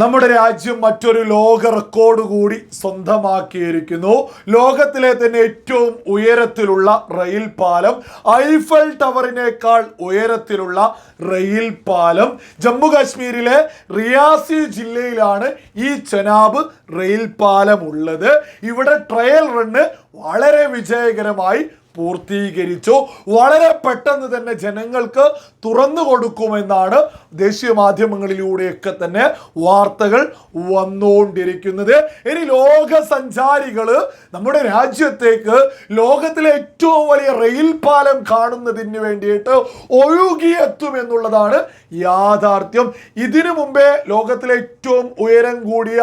നമ്മുടെ രാജ്യം മറ്റൊരു ലോക റെക്കോർഡ് കൂടി സ്വന്തമാക്കിയിരിക്കുന്നു. ലോകത്തിലെ തന്നെ ഏറ്റവും ഉയരത്തിലുള്ള റെയിൽ പാലം, ഐഫൽ ടവറിനേക്കാൾ ഉയരത്തിലുള്ള റെയിൽ പാലം ജമ്മു കാശ്മീരിലെ റിയാസി ജില്ലയിലാണ് ഈ ചെനാബ് റെയിൽ പാലം ഉള്ളത്. ഇവിടെ ട്രയൽ റണ്ണ് വളരെ വിജയകരമായി പൂർത്തീകരിച്ചു. വളരെ പെട്ടെന്ന് തന്നെ ജനങ്ങൾക്ക് തുറന്നു കൊടുക്കുമെന്നാണ് ദേശീയ മാധ്യമങ്ങളിലൂടെയൊക്കെ തന്നെ വാർത്തകൾ വന്നുകൊണ്ടിരിക്കുന്നത്. ഇനി ലോക സഞ്ചാരികൾ നമ്മുടെ രാജ്യത്തേക്ക് ലോകത്തിലെ ഏറ്റവും വലിയ റെയിൽ പാലം കാണുന്നതിന് വേണ്ടിയിട്ട് ഒഴുകിയെത്തുമെന്നുള്ളതാണ് യാഥാർത്ഥ്യം. ഇതിനു മുമ്പേ ലോകത്തിലെ ഏറ്റവും ഉയരം കൂടിയ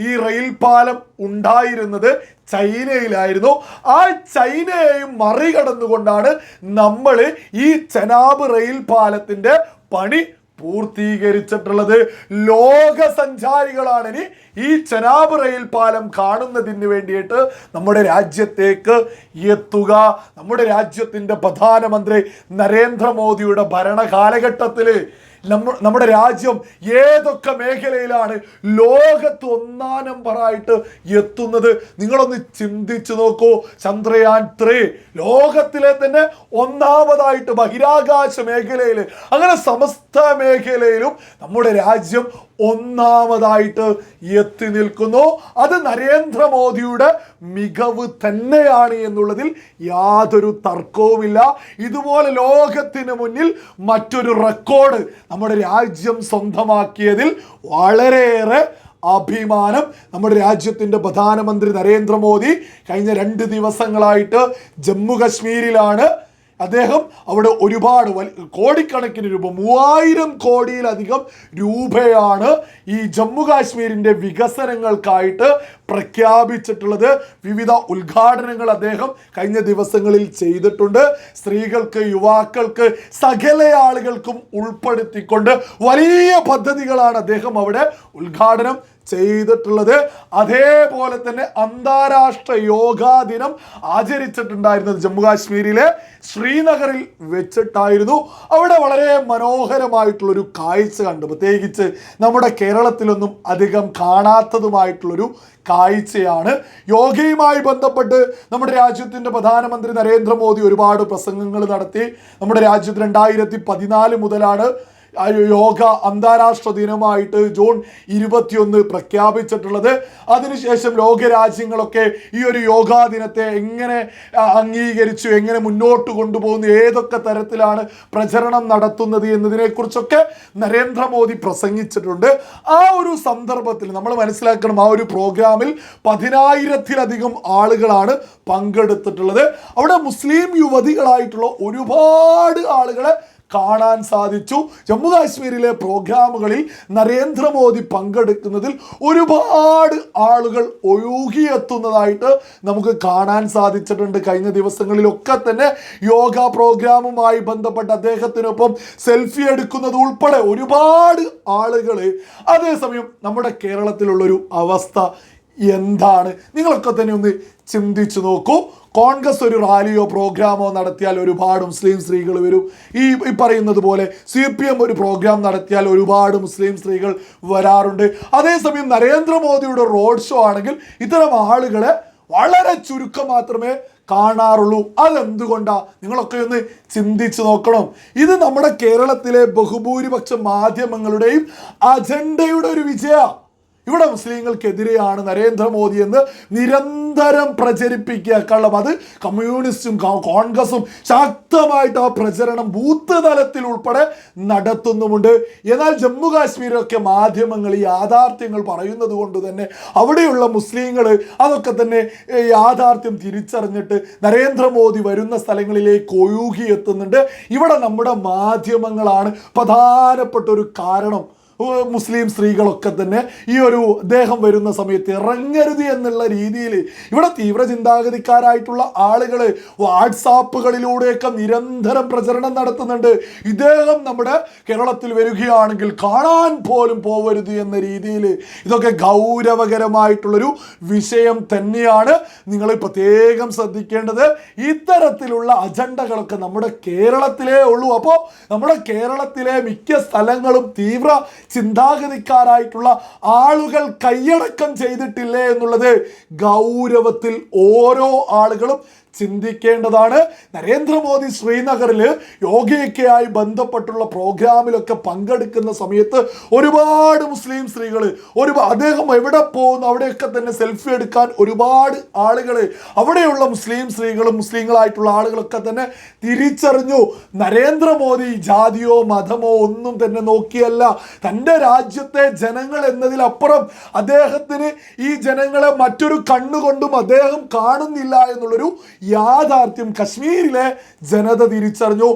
ഈ റെയിൽ പാലം ഉണ്ടായിരുന്നത് ചൈനയിലായിരുന്നു. ആ ചൈനയെയും മറികടന്നുകൊണ്ടാണ് നമ്മൾ ഈ ചെനാബ് റെയിൽ പാലത്തിന്റെ പണി പൂർത്തീകരിച്ചിട്ടുള്ളത്. ലോക സഞ്ചാരികളാണ് ഇനി ഈ ചെനാബ് റെയിൽ പാലം കാണുന്നതിന് വേണ്ടിയിട്ട് നമ്മുടെ രാജ്യത്തേക്ക് എത്തുക. നമ്മുടെ രാജ്യത്തിൻ്റെ പ്രധാനമന്ത്രി നരേന്ദ്രമോദിയുടെ ഭരണ കാലഘട്ടത്തിൽ നമ്മുടെ രാജ്യം ഏതൊക്കെ മേഖലയിലാണ് ലോകത്ത് ഒന്നാം നമ്പറായിട്ട് എത്തുന്നത് നിങ്ങളൊന്ന് ചിന്തിച്ചു നോക്കൂ. ചന്ദ്രയാൻ 3 ലോകത്തിലെ തന്നെ ഒന്നാമതായിട്ട് ബഹിരാകാശ മേഖലയിൽ, അങ്ങനെ സമസ്ത മേഖലയിലും നമ്മുടെ രാജ്യം ഒന്നാമതായിട്ട് എത്തി നിൽക്കുന്നു. അത് നരേന്ദ്രമോദിയുടെ മികവ് തന്നെയാണ് എന്നുള്ളതിൽ യാതൊരു തർക്കവുമില്ല. ഇതുപോലെ ലോകത്തിന് മുന്നിൽ മറ്റൊരു റെക്കോർഡ് നമ്മുടെ രാജ്യം സ്വന്തമാക്കിയതിൽ വളരെയേറെ അഭിമാനം. നമ്മുടെ രാജ്യത്തിൻ്റെ പ്രധാനമന്ത്രി നരേന്ദ്രമോദി കഴിഞ്ഞ 2 ദിവസങ്ങളായിട്ട് ജമ്മു കശ്മീരിലാണ്. അദ്ദേഹം അവിടെ ഒരുപാട് കോടിക്കണക്കിന് രൂപ, 3000 കോടിയിലധികം രൂപയാണ് ഈ ജമ്മു കാശ്മീരിൻ്റെ വികസനങ്ങൾക്കായിട്ട് പ്രഖ്യാപിച്ചിട്ടുള്ളത്. വിവിധ ഉദ്ഘാടനങ്ങൾ അദ്ദേഹം കഴിഞ്ഞ ദിവസങ്ങളിൽ ചെയ്തിട്ടുണ്ട്. സ്ത്രീകൾക്ക്, യുവാക്കൾക്ക്, സകല ആളുകൾക്കും ഉൾപ്പെടുത്തിക്കൊണ്ട് വലിയ പദ്ധതികളാണ് അദ്ദേഹം അവിടെ ഉദ്ഘാടനം ചെയ്തിട്ടുള്ളത്. അതേപോലെ തന്നെ അന്താരാഷ്ട്ര യോഗാ ദിനം ആചരിച്ചിട്ടുണ്ടായിരുന്നത് ജമ്മു കാശ്മീരിലെ ശ്രീനഗറിൽ വെച്ചിട്ടായിരുന്നു. അവിടെ വളരെ മനോഹരമായിട്ടുള്ളൊരു കാഴ്ച കണ്ടു. പ്രത്യേകിച്ച് നമ്മുടെ കേരളത്തിലൊന്നും അധികം കാണാത്തതുമായിട്ടുള്ളൊരു കാഴ്ചയാണ്. യോഗയുമായി ബന്ധപ്പെട്ട് നമ്മുടെ രാജ്യത്തിൻ്റെ പ്രധാനമന്ത്രി നരേന്ദ്രമോദി ഒരുപാട് പ്രസംഗങ്ങൾ നടത്തി. നമ്മുടെ രാജ്യത്ത് 2014 മുതലാണ് യോഗ അന്താരാഷ്ട്ര ദിനമായിട്ട് ജൂൺ 21 പ്രഖ്യാപിച്ചിട്ടുള്ളത്. അതിനുശേഷം ലോകരാജ്യങ്ങളൊക്കെ ഈ ഒരു യോഗാ ദിനത്തെ എങ്ങനെ അംഗീകരിച്ചു, എങ്ങനെ മുന്നോട്ട് കൊണ്ടുപോകുന്നു, ഏതൊക്കെ തരത്തിലാണ് പ്രചരണം നടത്തുന്നത് എന്നതിനെക്കുറിച്ചൊക്കെ നരേന്ദ്രമോദി പ്രസംഗിച്ചിട്ടുണ്ട്. ആ ഒരു സന്ദർഭത്തിൽ നമ്മൾ മനസ്സിലാക്കണം, ആ ഒരു പ്രോഗ്രാമിൽ 10,000-ത്തിലധികം ആളുകളാണ് പങ്കെടുത്തിട്ടുള്ളത്. അവിടെ മുസ്ലിം യുവതികളായിട്ടുള്ള ഒരുപാട് ആളുകളെ കാണാൻ സാധിച്ചു. ജമ്മു കാശ്മീരിലെ പ്രോഗ്രാമുകളിൽ നരേന്ദ്രമോദി പങ്കെടുക്കുന്നതിൽ ഒരുപാട് ആളുകൾ ഒഴുകിയെത്തുന്നതായിട്ട് നമുക്ക് കാണാൻ സാധിച്ചിട്ടുണ്ട്. കഴിഞ്ഞ ദിവസങ്ങളിലൊക്കെ തന്നെ യോഗ പ്രോഗ്രാമുമായി ബന്ധപ്പെട്ട് അദ്ദേഹത്തിനൊപ്പം സെൽഫി എടുക്കുന്നത് ഉൾപ്പെടെ ഒരുപാട് ആളുകൾ. അതേസമയം നമ്മുടെ കേരളത്തിലുള്ളൊരു അവസ്ഥ എന്താണ് നിങ്ങളൊക്കെ തന്നെ ഒന്ന് ചിന്തിച്ചു നോക്കൂ. കോൺഗ്രസ് ഒരു റാലിയോ പ്രോഗ്രാമോ നടത്തിയാൽ ഒരുപാട് മുസ്ലിം സ്ത്രീകൾ വരും. ഈ പറയുന്നത് പോലെ CPM ഒരു പ്രോഗ്രാം നടത്തിയാൽ ഒരുപാട് മുസ്ലിം സ്ത്രീകൾ വരാറുണ്ട്. അതേസമയം നരേന്ദ്രമോദിയുടെ റോഡ് ഷോ ആണെങ്കിൽ ഇത്തരം ആളുകളെ വളരെ ചുരുക്കം മാത്രമേ കാണാറുള്ളൂ. അതെന്തുകൊണ്ടാണ് നിങ്ങളൊക്കെ ഒന്ന് ചിന്തിച്ചു നോക്കണം. ഇത് നമ്മുടെ കേരളത്തിലെ ബഹുഭൂരിപക്ഷം മാധ്യമങ്ങളുടെയും അജണ്ടയുടെ ഒരു വിജയമാണ്. ഇവിടെ മുസ്ലിങ്ങൾക്കെതിരെയാണ് നരേന്ദ്രമോദി എന്ന് നിരന്തരം പ്രചരിപ്പിക്കുക കള്ളം. അത് കമ്മ്യൂണിസ്റ്റും കോൺഗ്രസും ശക്തമായിട്ട് ആ പ്രചരണം ബൂത്ത് തലത്തിൽ ഉൾപ്പെടെ നടത്തുന്നുമുണ്ട്. എന്നാൽ ജമ്മു കാശ്മീരൊക്കെ മാധ്യമങ്ങൾ ഈ യാഥാർത്ഥ്യങ്ങൾ പറയുന്നത് കൊണ്ട് തന്നെ അവിടെയുള്ള മുസ്ലിങ്ങൾ അതൊക്കെ തന്നെ യാഥാർത്ഥ്യം തിരിച്ചറിഞ്ഞിട്ട് നരേന്ദ്രമോദി വരുന്ന സ്ഥലങ്ങളിലേക്ക് ഒഴുകി എത്തുന്നുണ്ട്. ഇവിടെ നമ്മുടെ മാധ്യമങ്ങളാണ് പ്രധാനപ്പെട്ട ഒരു കാരണം. മുസ്ലിം സ്ത്രീകളൊക്കെ തന്നെ ഈ ഒരു അദ്ദേഹം വരുന്ന സമയത്ത് ഇറങ്ങരുത് എന്നുള്ള രീതിയിൽ ഇവിടെ തീവ്ര ചിന്താഗതിക്കാരായിട്ടുള്ള ആളുകൾ വാട്സാപ്പുകളിലൂടെയൊക്കെ നിരന്തരം പ്രചരണം നടത്തുന്നുണ്ട്. ഇദ്ദേഹം നമ്മുടെ കേരളത്തിൽ വരികയാണെങ്കിൽ കാണാൻ പോലും പോവരുത് എന്ന രീതിയിൽ. ഇതൊക്കെ ഗൗരവകരമായിട്ടുള്ളൊരു വിഷയം തന്നെയാണ്. നിങ്ങൾ പ്രത്യേകം ശ്രദ്ധിക്കേണ്ടത്. ഇത്തരത്തിലുള്ള അജണ്ടകളൊക്കെ നമ്മുടെ കേരളത്തിലേ ഉള്ളൂ. അപ്പോൾ നമ്മുടെ കേരളത്തിലെ മിക്ക സ്ഥലങ്ങളും തീവ്ര ചിന്താഗതിക്കാരായിട്ടുള്ള ആളുകൾ കൈയടക്കം ചെയ്തിട്ടില്ലേ എന്നുള്ളത് ഗൗരവത്തിൽ ഓരോ ആളുകളും ചിന്തിക്കേണ്ടതാണ്. നരേന്ദ്രമോദി ശ്രീനഗറിൽ യോഗയൊക്കെയായി ബന്ധപ്പെട്ടുള്ള പ്രോഗ്രാമിലൊക്കെ പങ്കെടുക്കുന്ന സമയത്ത് ഒരുപാട് മുസ്ലിം സ്ത്രീകൾ അദ്ദേഹം എവിടെ പോകുന്നു അവിടെയൊക്കെ തന്നെ സെൽഫി എടുക്കാൻ ഒരുപാട് ആളുകൾ, അവിടെയുള്ള മുസ്ലിം സ്ത്രീകളും മുസ്ലിങ്ങളായിട്ടുള്ള ആളുകളൊക്കെ തന്നെ തിരിച്ചറിഞ്ഞു നരേന്ദ്രമോദി ജാതിയോ മതമോ ഒന്നും തന്നെ നോക്കിയല്ല, തൻ്റെ രാജ്യത്തെ ജനങ്ങൾ എന്നതിലപ്പുറം അദ്ദേഹത്തിന് ഈ ജനങ്ങളെ മറ്റൊരു കണ്ണുകൊണ്ടും അദ്ദേഹം കാണുന്നില്ല എന്നുള്ളൊരു യാഥാർത്ഥ്യം കശ്മീരിലെ ജനത തിരിച്ചറിഞ്ഞു.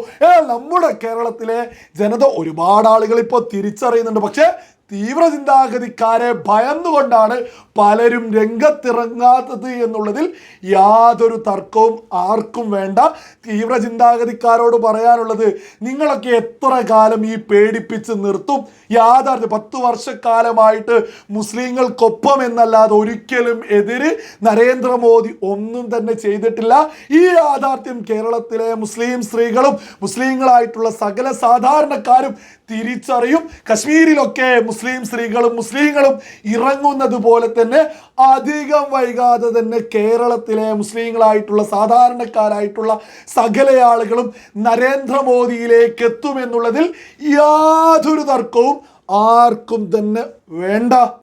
നമ്മുടെ കേരളത്തിലെ ജനത ഒരുപാട് ആളുകൾ ഇപ്പോൾ തിരിച്ചറിയുന്നുണ്ട്. പക്ഷേ തീവ്ര ചിന്താഗതിക്കാരെ ഭയന്നുകൊണ്ടാണ് പലരും രംഗത്തിറങ്ങാത്തത് എന്നുള്ളതിൽ യാതൊരു തർക്കവും ആർക്കും വേണ്ട. തീവ്ര ചിന്താഗതിക്കാരോട് പറയാനുള്ളത്, നിങ്ങളൊക്കെ എത്ര കാലം ഈ പേടിപ്പിച്ച് നിർത്തും? യാഥാർത്ഥ്യം 10 വർഷക്കാലമായിട്ട് മുസ്ലിങ്ങൾക്കൊപ്പം എന്നല്ലാതെ ഒരിക്കലും എതിര് നരേന്ദ്രമോദി ഒന്നും തന്നെ ചെയ്തിട്ടില്ല. ഈ യാഥാർത്ഥ്യം കേരളത്തിലെ മുസ്ലിം സ്ത്രീകളും മുസ്ലിങ്ങളായിട്ടുള്ള സകല സാധാരണക്കാരും തിരിച്ചറിയും. കശ്മീരിലൊക്കെ മുസ്ലിം സ്ത്രീകളും മുസ്ലിങ്ങളും ഇറങ്ങുന്നത് പോലെ തന്നെ അധികം വൈകാതെ തന്നെ കേരളത്തിലെ മുസ്ലിങ്ങളായിട്ടുള്ള സാധാരണക്കാരായിട്ടുള്ള സകല ആളുകളും നരേന്ദ്രമോദിയിലേക്ക് എത്തുമെന്നുള്ളതിൽ യാതൊരു തർക്കവും ആർക്കും തന്നെ വേണ്ട.